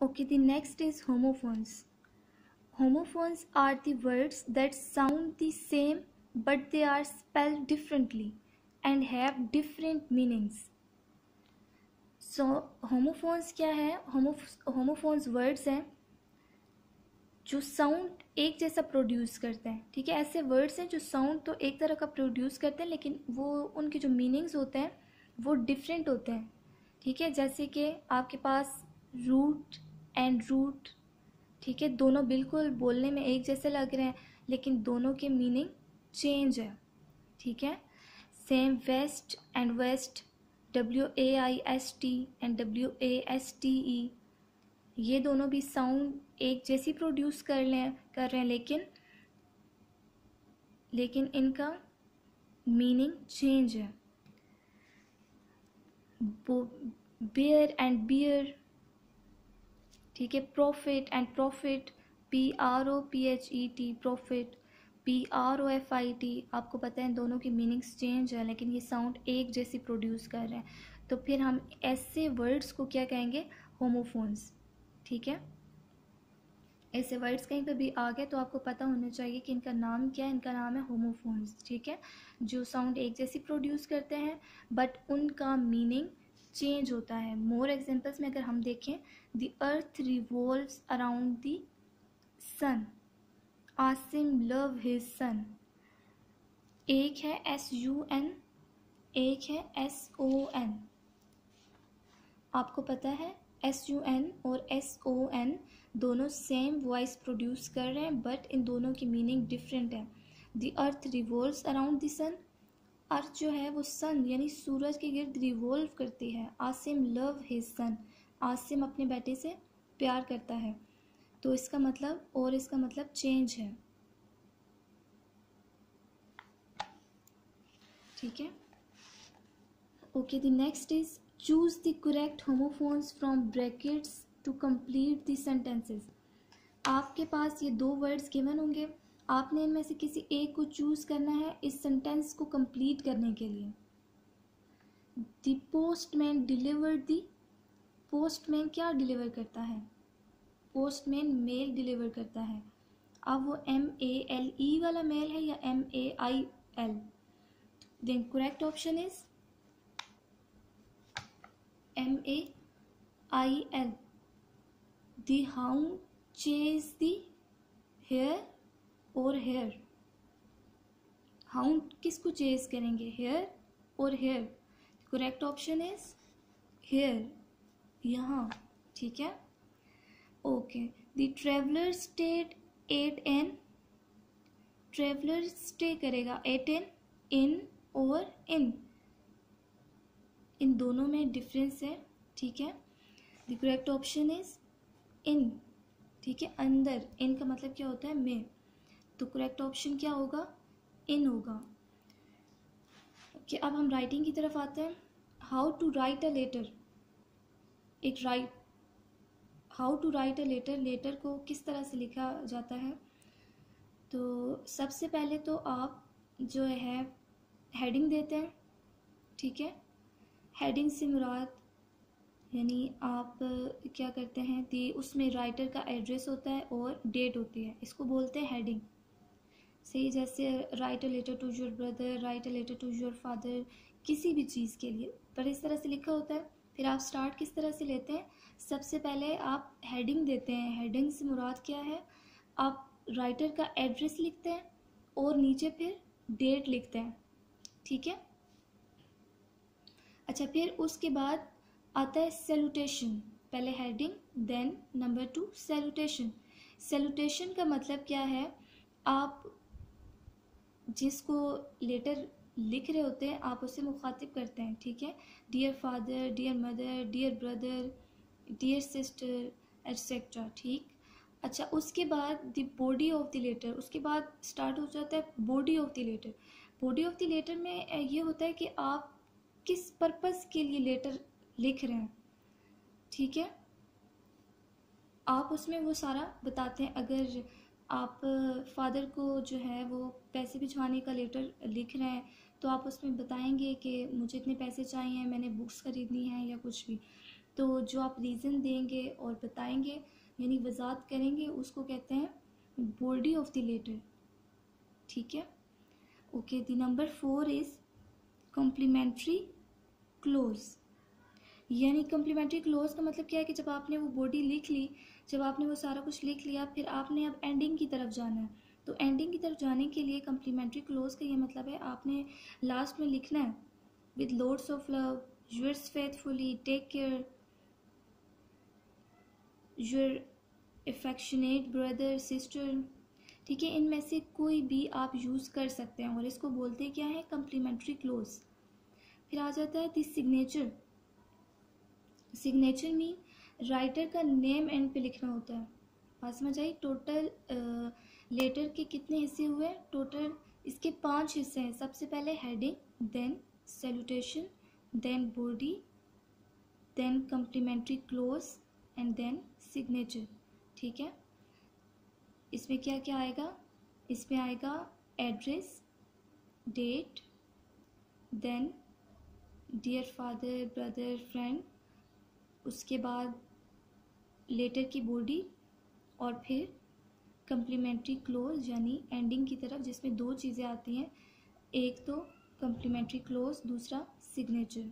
Okay, the next is homophones. Homophones are the words that sound the same but they are spelled differently and have different meanings. So homophones क्या है? homophones words हैं जो sound एक जैसा produce करते हैं. ठीक है, ऐसे वर्ड्स हैं जो साउंड तो एक तरह का प्रोड्यूस करते हैं लेकिन वो उनके जो मीनिंग्स होते हैं वो डिफरेंट होते हैं. ठीक है, जैसे कि आपके पास रूट एंड रूट. ठीक है, दोनों बिल्कुल बोलने में एक जैसे लग रहे हैं लेकिन दोनों के मीनिंग चेंज है. ठीक है, same waist and waste, WAIST and WASTE, ये दोनों भी साउंड एक जैसी प्रोड्यूस कर रहे हैं लेकिन इनका मीनिंग चेंज है. Bare and beer. ठीक है, prophet and profit, PROPHET, profit, PROFIT. आपको पता है इन दोनों की मीनिंग्स चेंज है लेकिन ये साउंड एक जैसी प्रोड्यूस कर रहे हैं. तो फिर हम ऐसे वर्ड्स को क्या कहेंगे? होमोफोन्स. ठीक है, ऐसे वर्ड्स कहीं पर भी आ गए तो आपको पता होना चाहिए कि इनका नाम क्या है. इनका नाम है होमोफोन्स. ठीक है, जो साउंड एक जैसी प्रोड्यूस करते हैं बट उनका मीनिंग चेंज होता है. मोर एग्जांपल्स में अगर हम देखें, the earth revolves around the sun, Asim love his son. एक है SUN, एक है SON. आपको पता है SUN और SON दोनों सेम वॉइस प्रोड्यूस कर रहे हैं बट इन दोनों की मीनिंग डिफरेंट है. The earth revolves around the sun, earth जो है वो सन यानी सूरज के गिर्द रिवॉल्व करती है. आसिम लव हिज सन, आसिम अपने बेटे से प्यार करता है. तो इसका मतलब चेंज है. ठीक है. Okay, the next is choose the correct homophones from brackets to complete the sentences. आपके पास ये दो वर्ड्स गिवन होंगे, आपने इनमें से किसी एक को चूज करना है इस सेंटेंस को कंप्लीट करने के लिए. The postman delivered the, postman क्या डिलीवर करता है? पोस्टमैन मेल डिलीवर करता है. अब वो MALE वाला मेल है या MAIL? Then correct option is MAIL. The hound chase the hare और हेयर. हाउंड किसको चेज करेंगे? हेयर और hair. Correct option is hare यहाँ. ठीक है. Okay, the traveller stayed at an, traveller stay करेगा एट एन, इन और in, इन दोनों में डिफरेंस है. ठीक है, the correct option is inn. ठीक है, अंदर, इन का मतलब क्या होता है? में. तो करेक्ट ऑप्शन क्या होगा? इन होगा. ओके, अब हम राइटिंग की तरफ आते हैं. How to write a letter. How to write a letter, letter को किस तरह से लिखा जाता है? तो सबसे पहले तो आप जो है हेडिंग देते हैं. ठीक है, हेडिंग से मुराद यानी आप क्या करते हैं, उसमें राइटर का एड्रेस होता है और डेट होती है, इसको बोलते हैं हेडिंग. सही, जैसे write a letter to your brother, write a letter to your father, किसी भी चीज़ के लिए पर इस तरह से लिखा होता है. फिर आप स्टार्ट किस तरह से लेते हैं? सबसे पहले आप हेडिंग देते हैं. हेडिंग से मुराद क्या है? आप राइटर का एड्रेस लिखते हैं और नीचे फिर डेट लिखते हैं. ठीक है. अच्छा, फिर उसके बाद आता है सैल्यूटेशन. पहले heading then number 2 salutation. Salutation का मतलब क्या है? आप जिसको लेटर लिख रहे होते हैं आप उससे मुखातिब करते हैं. ठीक है, dear father, dear mother, dear brother, dear sister etcetera. ठीक. अच्छा, उसके बाद the body of the letter, उसके बाद स्टार्ट हो जाता है body of the letter. Body of the letter में ये होता है कि आप किस पर्पस के लिए लेटर लिख रहे हैं. ठीक है, आप उसमें वो सारा बताते हैं. अगर आप फादर को जो है वो पैसे भिजवाने का लेटर लिख रहे हैं तो आप उसमें बताएंगे कि मुझे इतने पैसे चाहिए, मैंने बुक्स खरीदनी है या कुछ भी. तो जो आप रीज़न देंगे और बताएंगे यानी वजाहत करेंगे उसको कहते हैं बॉडी ऑफ द लेटर। ठीक है, okay. The number 4 is complimentary close. यानी कॉम्प्लीमेंट्री क्लोज का मतलब क्या है कि जब आपने वो बॉडी लिख ली, जब आपने वो सारा कुछ लिख लिया, फिर आपने अब एंडिंग की तरफ जाना है। तो एंडिंग की तरफ जाने के लिए कॉम्प्लीमेंट्री क्लोज का ये मतलब है आपने लास्ट में लिखना है with loads of love, yours faithfully, take care, your affectionate brother sister. ठीक है, इनमें से कोई भी आप यूज़ कर सकते हैं और इसको बोलते क्या है, कॉम्प्लीमेंट्री क्लोज। फिर आ जाता है this signature. Signature mean writer का नेम एंड पे लिखना होता है। बात समझ आई? टोटल लेटर के कितने हिस्से हुए? टोटल इसके 5 हिस्से हैं। सबसे पहले heading, then salutation, then body, then complimentary close and then signature. ठीक है, इसमें क्या क्या आएगा? इसमें आएगा address, date, then dear father, brother, friend, उसके बाद लेटर की बॉडी और फिर कम्प्लीमेंट्री क्लोज यानी एंडिंग की तरफ, जिसमें 2 चीज़ें आती हैं, एक तो कम्प्लीमेंट्री क्लोज, दूसरा सिग्नेचर।